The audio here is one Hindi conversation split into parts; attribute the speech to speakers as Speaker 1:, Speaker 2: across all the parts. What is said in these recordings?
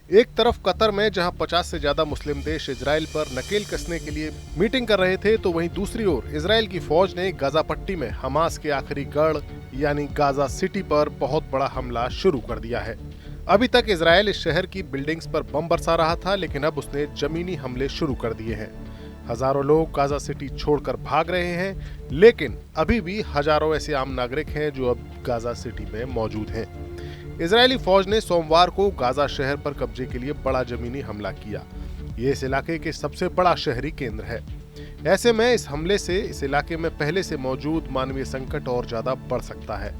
Speaker 1: एक तरफ कतर में जहां 50 से ज्यादा मुस्लिम देश इजराइल पर नकेल कसने के लिए मीटिंग कर रहे थे, तो वहीं दूसरी ओर इजराइल की फौज ने गाजा पट्टी में हमास के आखिरी गढ़ यानी गाजा सिटी पर बहुत बड़ा हमला शुरू कर दिया है। अभी तक इजराइल इस शहर की बिल्डिंग्स पर बम बरसा रहा था, लेकिन अब उसने जमीनी हमले शुरू कर दिए हैं। हजारों लोग गाजा सिटी छोड़कर भाग रहे हैं, लेकिन अभी भी हजारों ऐसे आम नागरिक हैं जो अब गाजा सिटी में मौजूद हैं। इजरायली फौज ने सोमवार को गाजा शहर पर कब्जे के लिए बड़ा जमीनी हमला किया। ये इस इलाके के सबसे बड़ा शहरी केंद्र है। ऐसे में इस हमले से इस इलाके में पहले से मौजूद मानवीय संकट और ज्यादा बढ़ सकता है।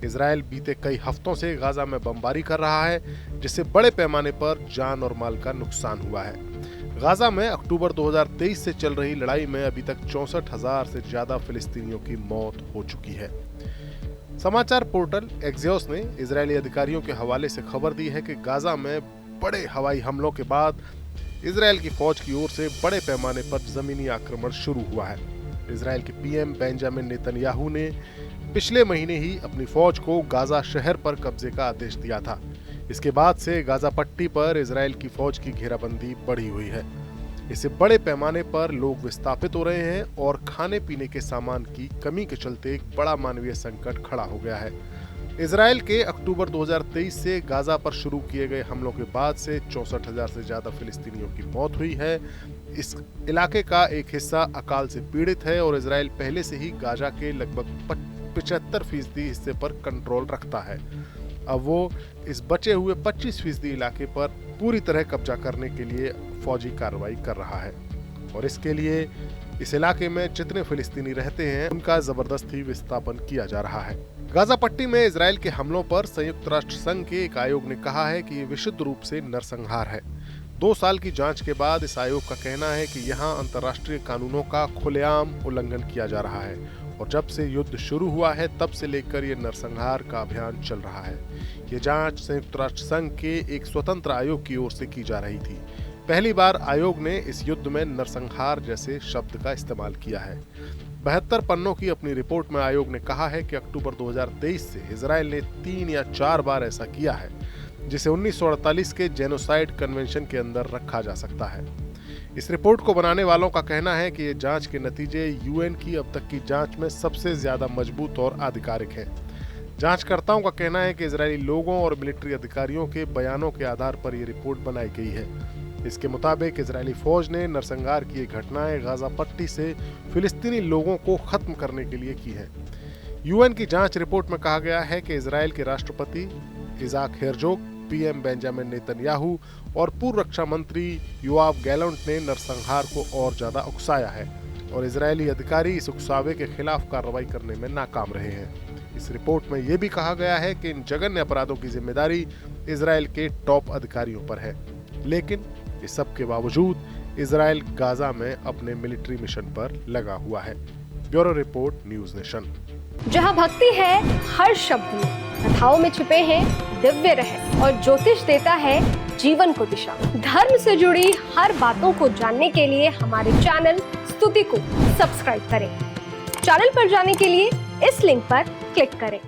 Speaker 1: इजरायल बीते कई हफ्तों से गाजा में बमबारी कर रहा है, जिससे बड़े पैमाने पर जान और माल का नुकसान हुआ है। गाजा में अक्टूबर 2023 से चल रही लड़ाई में अभी तक 64,000 से ज्यादा फिलिस्तीनियों की मौत हो चुकी है। समाचार पोर्टल एक्सियोस ने इजरायली अधिकारियों के हवाले से खबर दी है कि गाजा में बड़े हवाई हमलों के बाद इजरायल की फौज की ओर से बड़े पैमाने पर जमीनी आक्रमण शुरू हुआ है। इजरायल के पीएम बेंजामिन नेतन्याहू ने पिछले महीने ही अपनी फौज को गाजा शहर पर कब्जे का आदेश दिया था। इसके बाद से गाजा पट्टी पर इजरायल की फौज की घेराबंदी बढ़ी हुई है। इससे बड़े पैमाने पर लोग विस्थापित हो रहे हैं और खाने पीने के सामान की कमी के चलते एक बड़ा मानवीय संकट खड़ा हो गया है। इजरायल के अक्टूबर 2023 से गाजा पर शुरू किए गए हमलों के बाद से 64,000 से ज्यादा फिलिस्तीनियों की मौत हुई है। इस इलाके का एक हिस्सा अकाल से पीड़ित है और इजरायल पहले से ही गाजा के लगभग 75% हिस्से पर कंट्रोल रखता है। अब वो इस बचे हुए 25% इलाके पर पूरी तरह कब्जा करने के लिए फौजी कार्रवाई कर रहा है और इसके लिए इस इलाके में जितने फिलिस्तीनी रहते हैं उनका जबरदस्ती विस्थापन किया जा रहा है। गाजा पट्टी में इजरायल के हमलों पर संयुक्त राष्ट्र संघ के एक आयोग ने कहा है कि ये विशुद्ध रूप से नरसंहार है। 2 साल की जांच के बाद इस आयोग का कहना है कि यहाँ अंतर्राष्ट्रीय कानूनों का खुलेआम उल्लंघन किया जा रहा है और जब से युद्ध शुरू हुआ है तब से लेकर ये नरसंहार का अभियान चल रहा है। ये जांच संयुक्त राष्ट्र संघ के एक स्वतंत्र आयोग की ओर से की जा रही थी। पहली बार आयोग ने इस युद्ध में नरसंहार जैसे शब्द का इस्तेमाल किया है। 72 पन्नों की अपनी रिपोर्ट में आयोग ने कहा है कि अक्टूबर 2023 से इजरायल ने 3 या 4 बार ऐसा किया है, जिसे 1948 के जेनोसाइड कन्वेंशन के अंदर रखा जा सकता है। इस रिपोर्ट को बनाने वालों का कहना है कि ये जांच के नतीजे यूएन की अब तक की जांच में सबसे ज्यादा मजबूत और आधिकारिक हैं। जांचकर्ताओं का कहना है कि इजरायली लोगों और मिलिट्री अधिकारियों के बयानों के आधार पर यह रिपोर्ट बनाई गई है। इसके मुताबिक इजरायली फौज ने नरसंहार की घटनाएं गाजा पट्टी से फिलिस्तीनी लोगों को खत्म करने के लिए की है। यूएन की जांच रिपोर्ट में कहा गया है कि इजरायल के राष्ट्रपति इजाक हेरजोग, पीएम बेंजामिन नेतन्याहू और पूर्व रक्षा मंत्री योआव गैलेंट ने नरसंहार को और ज्यादा उकसाया है और इजरायली अधिकारी इस उकसावे के खिलाफ कार्रवाई करने में नाकाम रहे हैं। इस रिपोर्ट में यह भी कहा गया है कि इन जघन्य अपराधों की जिम्मेदारी इजरायल के टॉप अधिकारियों पर है, लेकिन इस सब के बावजूद इजरायल गाजा में अपने मिलिट्री मिशन पर लगा हुआ है। Bureau report, news nation.
Speaker 2: जहां भक्ति है हर शब्द में, कथाओं में छुपे हैं दिव्य रहस्य और ज्योतिष देता है जीवन को दिशा। धर्म से जुड़ी हर बातों को जानने के लिए हमारे चैनल स्तुति को सब्सक्राइब करें। चैनल पर जाने के लिए इस लिंक पर क्लिक करें।